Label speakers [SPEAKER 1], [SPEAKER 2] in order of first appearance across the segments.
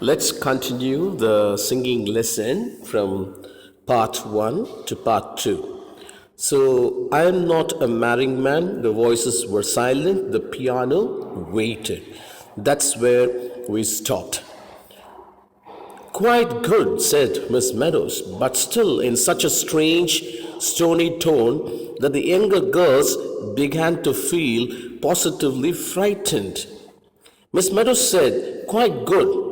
[SPEAKER 1] Let's continue the singing lesson from part 1 to part 2. So, I am not a married man. The voices were silent. The piano waited. That's where we stopped. Quite good, said Miss Meadows, but still in such a strange, stony tone that the younger girls began to feel positively frightened. Miss Meadows said, quite good,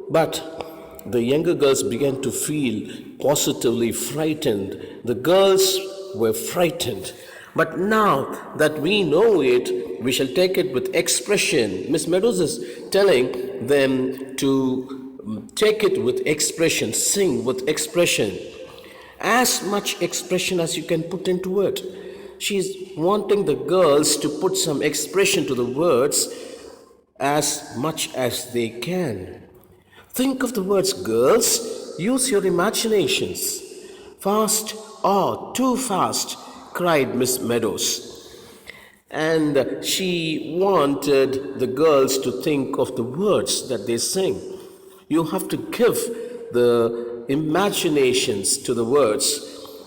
[SPEAKER 1] but the younger girls began to feel positively frightened. The girls were frightened. But now that we know it, we shall take it with expression. Miss Meadows is telling them to take it with expression, sing with expression. As much expression as you can put into it. She's wanting the girls to put some expression to the words as much as they can. Think of the words, girls. Use your imaginations. Fast or too fast, cried Miss Meadows. And she wanted the girls to think of the words that they sing. You have to give the imaginations to the words.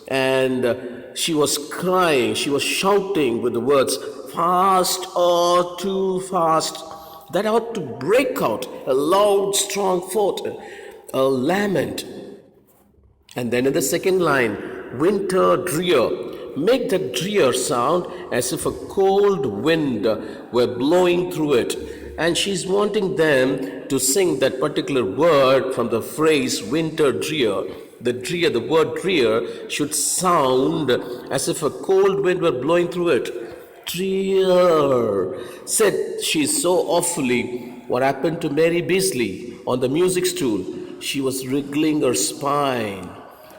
[SPEAKER 1] And she was crying, she was shouting with the words, fast or too fast. That ought to break out a loud, strong thought, a lament. And then in the second line, winter drear. Make that drear sound as if a cold wind were blowing through it. And she's wanting them to sing that particular word from the phrase winter drear. The word drear should sound as if a cold wind were blowing through it. Drear, said she so awfully. What happened to Mary Beasley on the music stool? She was wriggling her spine.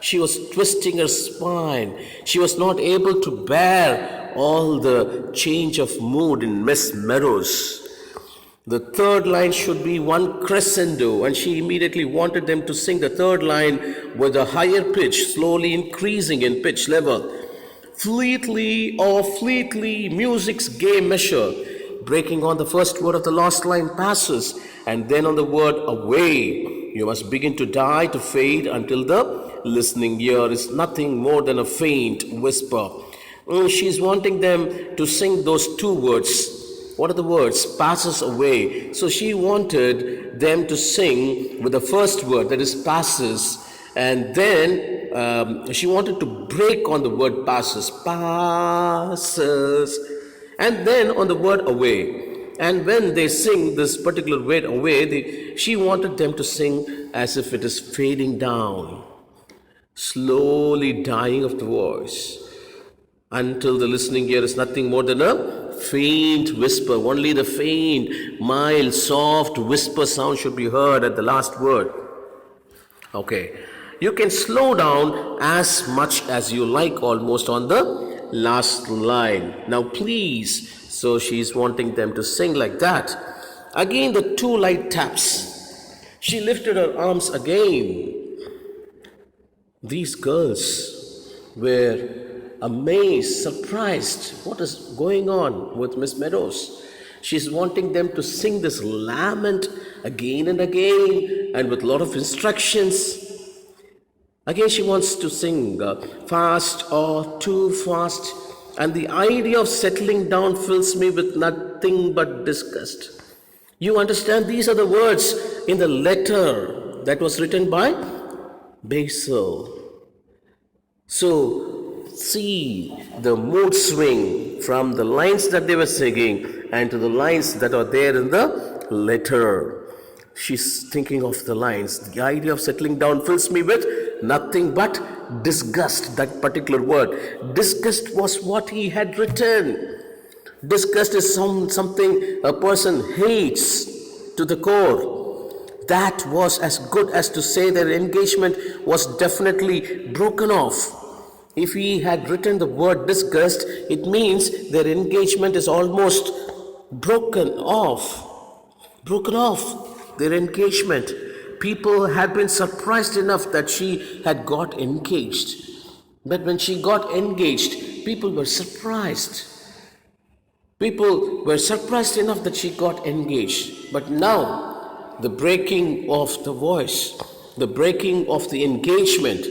[SPEAKER 1] She was twisting her spine. She was not able to bear all the change of mood in Miss Meadows. The third line should be one crescendo, and she immediately wanted them to sing the third line with a higher pitch, slowly increasing in pitch level. Fleetly or fleetly, music's gay measure, breaking on the first word of the last line passes, and then on the word away, you must begin to die, to fade, until the listening ear is nothing more than a faint whisper. She's wanting them to sing those two words. What are the words? Passes away. So she wanted them to sing with the first word, that is passes, and then she wanted to break on the word passes, passes, and then on the word away. And when they sing this particular word away, she wanted them to sing as if it is fading down, slowly dying of the voice, until the listening ear is nothing more than a faint whisper. Only the faint, mild, soft whisper sound should be heard at the last word. Okay. You can slow down as much as you like almost on the last line. Now please. So she's wanting them to sing like that. Again the two light taps. She lifted her arms again. These girls were amazed, surprised. What is going on with Miss Meadows? She's wanting them to sing this lament again and again, and with a lot of instructions. Again she wants to sing fast or too fast, and the idea of settling down fills me with nothing but disgust. You understand, these are the words in the letter that was written by Basil. So see the mood swing from the lines that they were singing and to the lines that are there in the letter. She's thinking of the lines. The idea of settling down fills me with nothing but disgust. That particular word. Disgust was what he had written. Disgust is something a person hates to the core. That was as good as to say their engagement was definitely broken off. If he had written the word disgust, it means their engagement is almost broken off. Broken off, their engagement. People had been surprised enough that she had got engaged. But when she got engaged, people were surprised. People were surprised enough that she got engaged. But now the breaking of the voice, the breaking of the engagement.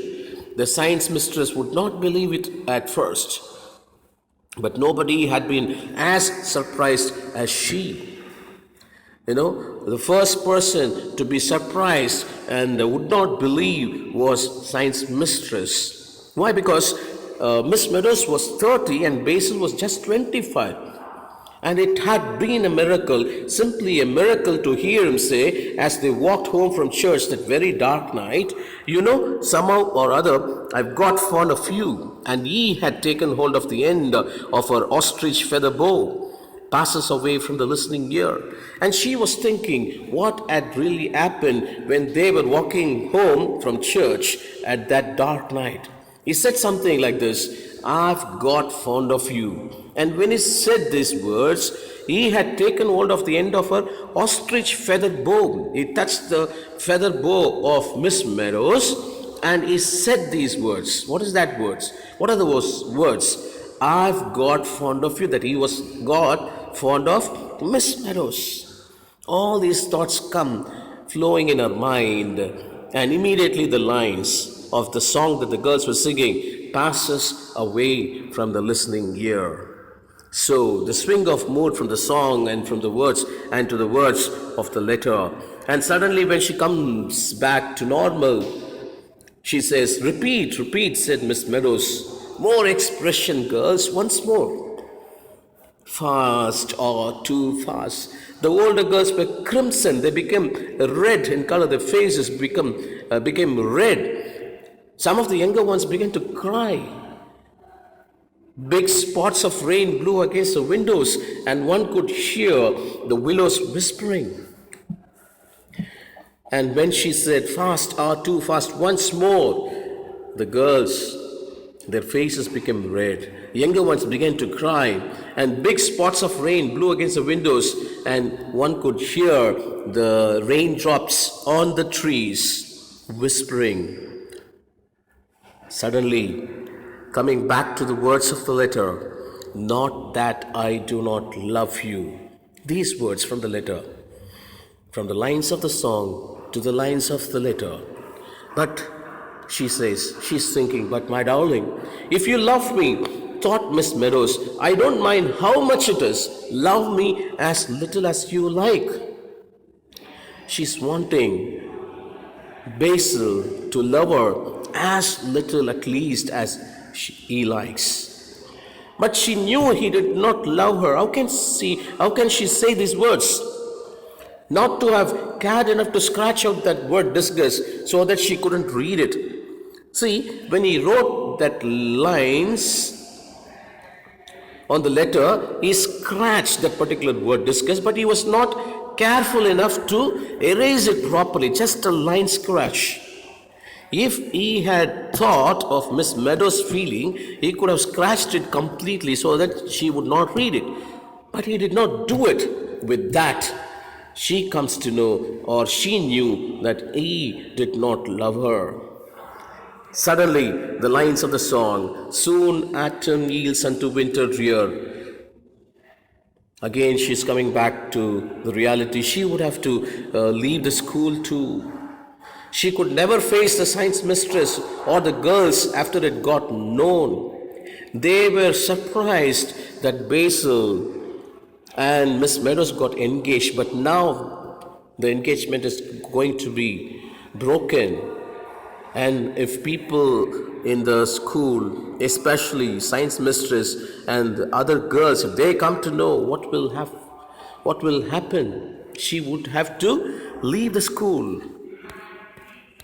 [SPEAKER 1] The science mistress would not believe it at first, but nobody had been as surprised as she. The first person to be surprised and would not believe was science mistress. Why? Because Miss Meadows was 30 and Basil was just 25. And it had been a miracle, simply a miracle, to hear him say as they walked home from church that very dark night, somehow or other, I've got fond of you. And he had taken hold of the end of her ostrich feather bow, passes away from the listening ear. And she was thinking what had really happened when they were walking home from church at that dark night. He said something like this, I've got fond of you. And when he said these words, he had taken hold of the end of her ostrich feathered bow. He touched the feather bow of Miss Meadows and he said these words. What is that words? What are those words? I've got fond of you, that he was got fond of Miss Meadows. All these thoughts come flowing in her mind, and immediately the lines of the song that the girls were singing passes away from the listening ear. So the swing of mood from the song and from the words and to the words of the letter. And suddenly when she comes back to normal, she says, repeat, repeat, said Miss Meadows. More expression, girls, once more. Fast or too fast. The older girls were crimson. They became red in color. Their faces became red. Some of the younger ones began to cry. Big spots of rain blew against the windows, and one could hear the willows whispering. And when she said, fast or too fast, once more, the girls, their faces became red. The younger ones began to cry, and big spots of rain blew against the windows, and one could hear the raindrops on the trees whispering. Suddenly, coming back to the words of the letter, not that I do not love you. These words from the letter, from the lines of the song to the lines of the letter. But she says, she's thinking, but my darling, if you love me, thought Miss Meadows, I don't mind how much it is. Love me as little as you like. She's wanting Basil to love her as little at least as he likes. But she knew he did not love her. How can she say these words? Not to have cared enough to scratch out that word disgust so that she couldn't read it. See, when he wrote that lines on the letter, he scratched that particular word disgust, but he was not careful enough to erase it properly, just a line scratch. If he had thought of Miss Meadows' feeling, he could have scratched it completely so that she would not read it. But he did not do it. With that, she comes to know, or she knew, that he did not love her. Suddenly, the lines of the song, soon autumn yields unto winter drear. Again, she's coming back to the reality. She would have to leave the school too. She could never face the science mistress or the girls after it got known. They were surprised that Basil and Miss Meadows got engaged, but now the engagement is going to be broken. And if people in the school, especially science mistress and the other girls, if they come to know what will happen, she would have to leave the school.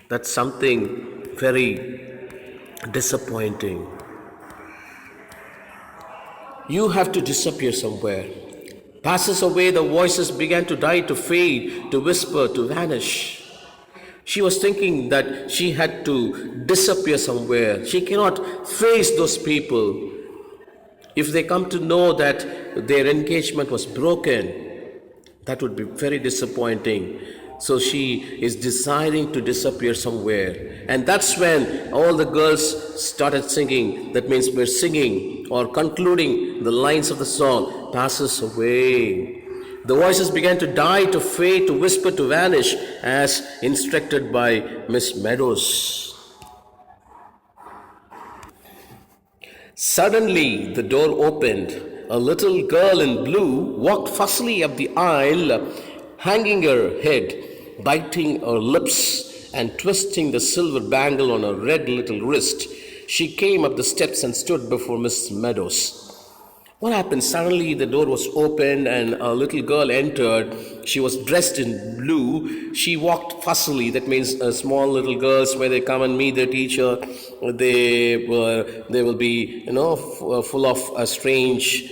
[SPEAKER 1] That's something very disappointing. You have to disappear somewhere. Passes away, the voices began to die, to fade, to whisper, to vanish. She was thinking that she had to disappear somewhere. She cannot face those people. If they come to know that their engagement was broken, that would be very disappointing. So she is deciding to disappear somewhere. And that's when all the girls started singing. That means we're singing or concluding the lines of the song. Passes away. The voices began to die, to fade, to whisper, to vanish, as instructed by Miss Meadows. Suddenly, the door opened. A little girl in blue walked fussily up the aisle, hanging her head, biting her lips, and twisting the silver bangle on her red little wrist. She came up the steps and stood before Miss Meadows. What happened? Suddenly the door was opened and a little girl entered. She was dressed in blue. She walked fussily. That means small little girls, when they come and meet their teacher, they will be, full of strange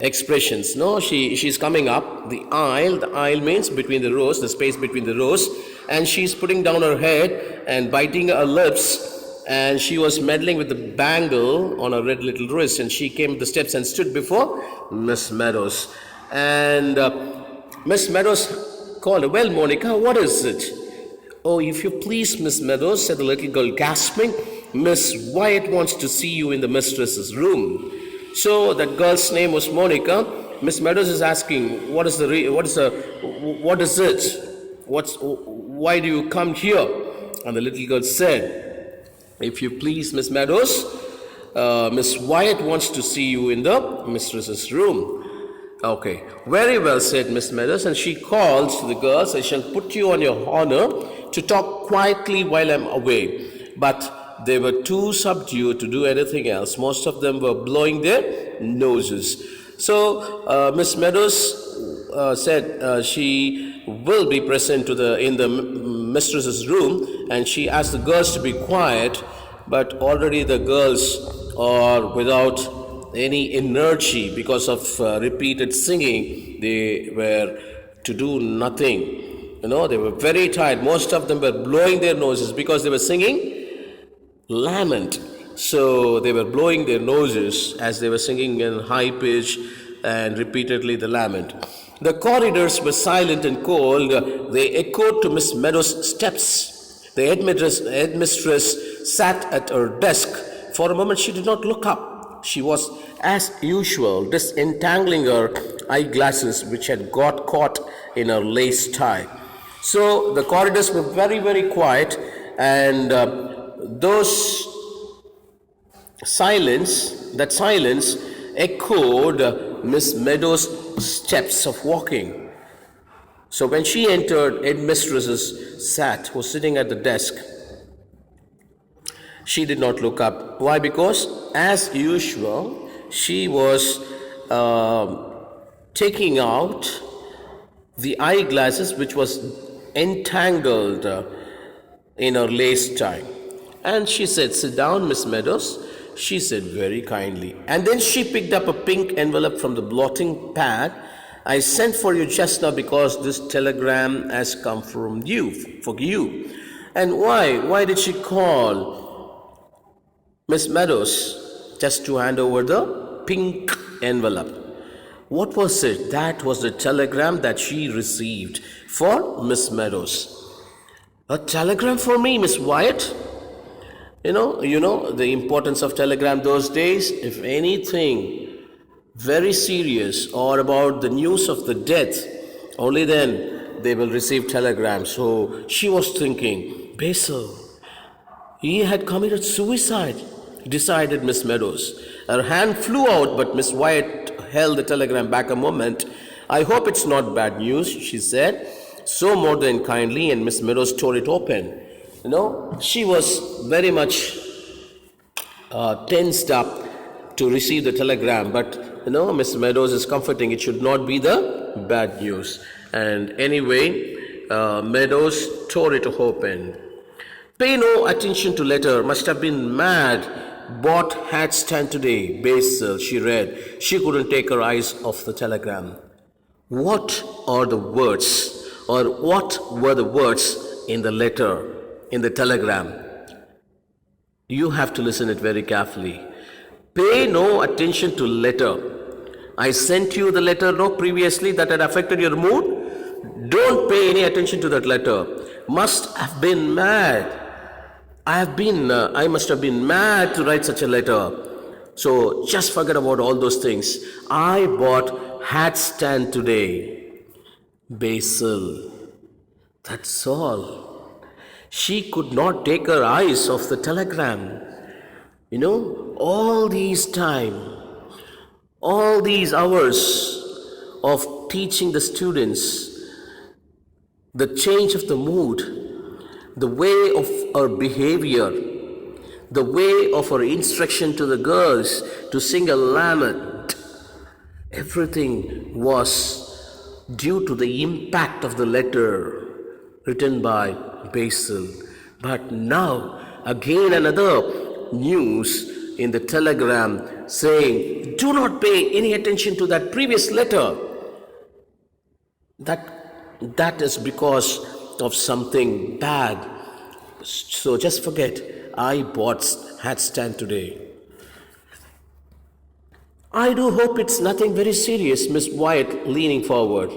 [SPEAKER 1] expressions. No, she's coming up the aisle. The aisle means between the rows, the space between the rows, and she's putting down her head and biting her lips. And she was meddling with the bangle on her red little wrist, and she came up the steps and stood before Miss Meadows. And Miss Meadows called her. Well, Monica, what is it? Oh, if you please, Miss Meadows, said the little girl, gasping, Miss Wyatt wants to see you in the mistress's room. So that girl's name was Monica. Miss Meadows is asking, what is it? Why do you come here? And the little girl said, if you please, Miss Meadows, Miss Wyatt wants to see you in the mistress's room. Okay, very well, said Miss Meadows, and she called to the girls, I shall put you on your honor to talk quietly while I'm away. But they were too subdued to do anything else. Most of them were blowing their noses. So Miss Meadows said she will be present in the mistress's room, and she asked the girls to be quiet, but already the girls are without any energy because of repeated singing. They were to do nothing. They were very tired. Most of them were blowing their noses because they were singing lament. So they were blowing their noses as they were singing in high pitch and repeatedly the lament. The corridors were silent and cold. They echoed to Miss Meadows' steps. The headmistress sat at her desk. For a moment she did not look up. She was, as usual, disentangling her eyeglasses, which had got caught in her lace tie. So the corridors were very, very quiet, and that silence echoed Miss Meadows' steps of walking. So when she entered, headmistress was sitting at the desk. She did not look up. Why? Because, as usual, she was taking out the eyeglasses which was entangled in her lace tie. And she said, sit down, Miss Meadows. She said very kindly. And then she picked up a pink envelope from the blotting pad. I sent for you just now because this telegram has come from you, for you. And why? Why did she call Miss Meadows? Just to hand over the pink envelope. What was it? That was the telegram that she received for Miss Meadows. A telegram for me, Miss Wyatt? You know the importance of telegram those days. If anything very serious or about the news of the death, only then they will receive telegrams. So she was thinking, Basil, he had committed suicide, decided Miss Meadows. Her hand flew out, but Miss Wyatt held the telegram back a moment. I hope it's not bad news, she said, so more than kindly, and Miss Meadows tore it open. She was very much tensed up to receive the telegram, but Miss Meadows is comforting. It should not be the bad news. And anyway, Meadows tore it open. Pay no attention to letter. Must have been mad. Bought hat stand today. Basil, she read. She couldn't take her eyes off the telegram. What are the words, or what were the words in the letter? In the telegram? You have to listen it very carefully. Pay no attention to letter. I sent you the letter previously that had affected your mood. Don't pay any attention to that letter. Must have been mad. I must have been mad to write such a letter. So just forget about all those things. I bought hat stand today. Basil. That's all. She could not take her eyes off the telegram. All these time, all these hours of teaching the students, the change of the mood, the way of her behavior, the way of her instruction to the girls to sing a lament, everything was due to the impact of the letter written by Basil. But now, again another news in the telegram saying, do not pay any attention to that previous letter. That is because of something bad. So just forget, I bought hat stand today. I do hope it's nothing very serious, Miss Wyatt, leaning forward.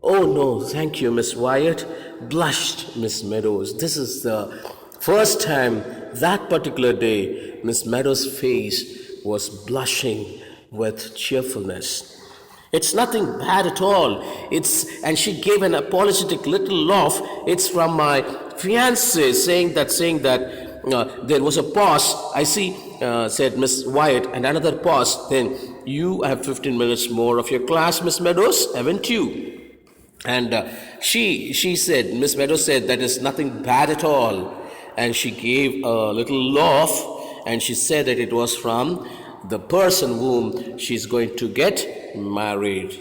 [SPEAKER 1] Oh no, thank you, Miss Wyatt, blushed Miss Meadows. This is the first time that particular day Miss Meadows' face was blushing with cheerfulness. It's nothing bad at all. And she gave an apologetic little laugh. It's from my fiancé saying that there was a pause. I see, said Miss Wyatt, and another pause. Then you have 15 minutes more of your class, Miss Meadows, haven't you? And she said, Miss Meadows said, that is nothing bad at all. And she gave a little laugh, and she said that it was from the person whom she's going to get married.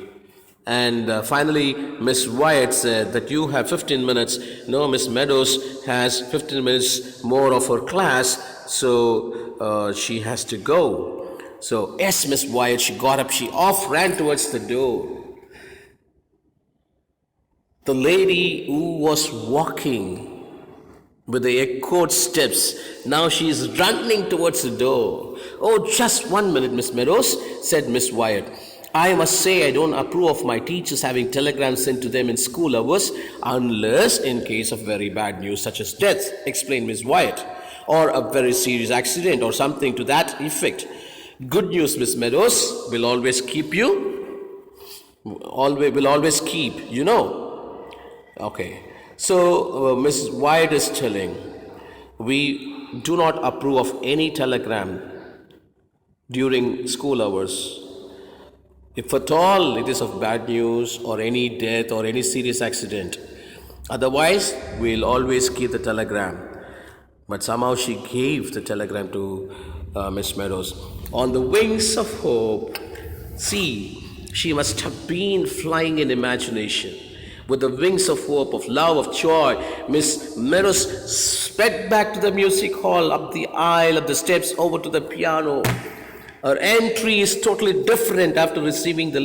[SPEAKER 1] And finally, Miss Wyatt said that you have 15 minutes. No, Miss Meadows has 15 minutes more of her class, so she has to go. So, yes, Miss Wyatt, she got up, she ran towards the door. The lady who was walking with the echoed steps, now she is running towards the door. Oh, just 1 minute, Miss Meadows, said Miss Wyatt. I must say I don't approve of my teachers having telegrams sent to them in school hours unless in case of very bad news such as death, explained Miss Wyatt, or a very serious accident or something to that effect. Good news, Miss Meadows, will always keep you. Will always keep, Okay. So, Miss Wyatt is telling, we do not approve of any telegram during school hours. If at all it is of bad news or any death or any serious accident. Otherwise, we'll always keep the telegram. But somehow she gave the telegram to Miss Meadows. On the wings of hope, see, she must have been flying in imagination. With the wings of hope, of love, of joy, Miss Meadows sped back to the music hall, up the aisle, up the steps, over to the piano. Her entry is totally different after receiving the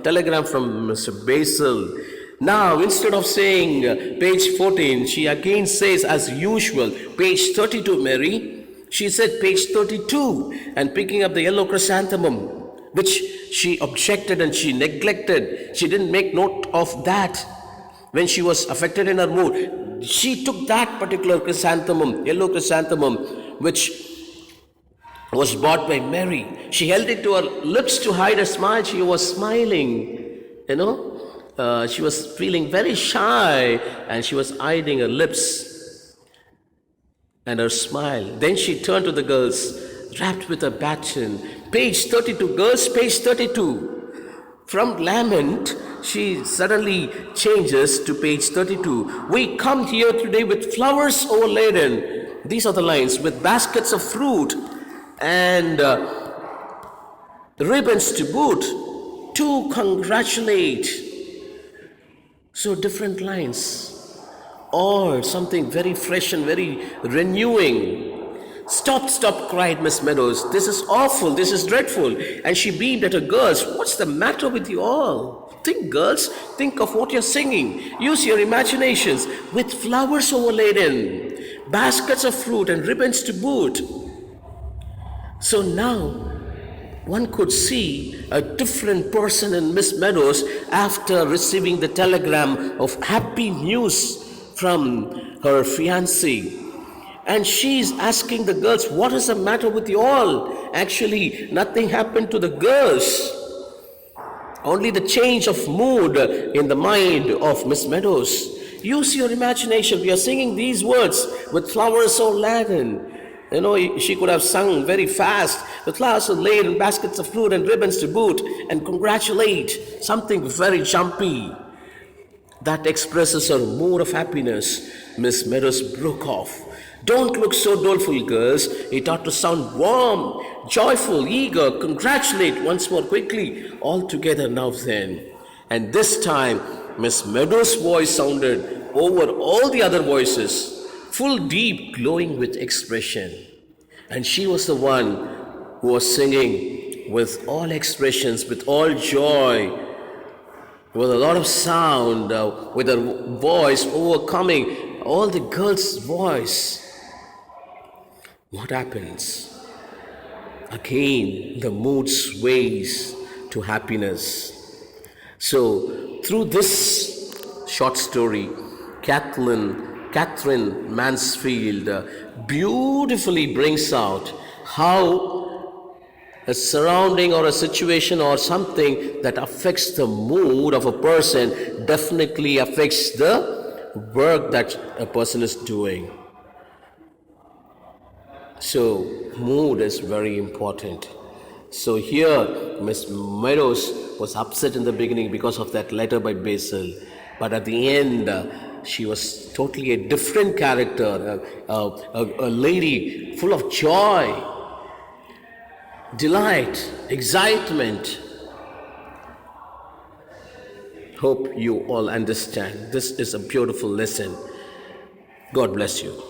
[SPEAKER 1] telegram from Mr. Basil. Now, instead of saying page 14, she again says as usual, page 32, Mary. She said page 32 and picking up the yellow chrysanthemum, which she objected and she neglected. She didn't make note of that when she was affected in her mood. She took that particular chrysanthemum, yellow chrysanthemum, which was bought by Mary. She held it to her lips to hide a smile. She was smiling, she was feeling very shy and she was hiding her lips and her smile. Then she turned to the girls, wrapped with a baton. Page 32, girls, page 32. From lament, she suddenly changes to page 32. We come here today with flowers overladen. These are the lines, with baskets of fruit and ribbons to boot, to congratulate. So different lines, or something very fresh and very renewing. Stop, cried Miss Meadows. This is awful, this is dreadful. And she beamed at her girls. What's the matter with you all? Think, girls, think of what you're singing. Use your imaginations. With flowers overladen, baskets of fruit and ribbons to boot. So now, one could see a different person in Miss Meadows after receiving the telegram of happy news from her fiancé. And she's asking the girls, what is the matter with you all? Actually, nothing happened to the girls. Only the change of mood in the mind of Miss Meadows. Use your imagination. We are singing these words with flowers so laden. You know, she could have sung very fast. The flowers are laid in baskets of fruit and ribbons to boot, and congratulate. Something very jumpy that expresses her mood of happiness. Miss Meadows broke off. Don't look so doleful, girls. It ought to sound warm, joyful, eager. Congratulate once more quickly. All together now then. And this time, Miss Meadows' voice sounded over all the other voices, full, deep, glowing with expression. And she was the one who was singing with all expressions, with all joy, with a lot of sound, with her voice overcoming all the girls' voice. What happens? Again, the mood sways to happiness. So, through this short story, Catherine Mansfield beautifully brings out how a surrounding or a situation or something that affects the mood of a person definitely affects the work that a person is doing. So, mood is very important. So here, Miss Meadows was upset in the beginning because of that letter by Basil. But at the end, she was totally a different character, a lady full of joy, delight, excitement. Hope you all understand. This is a beautiful lesson. God bless you.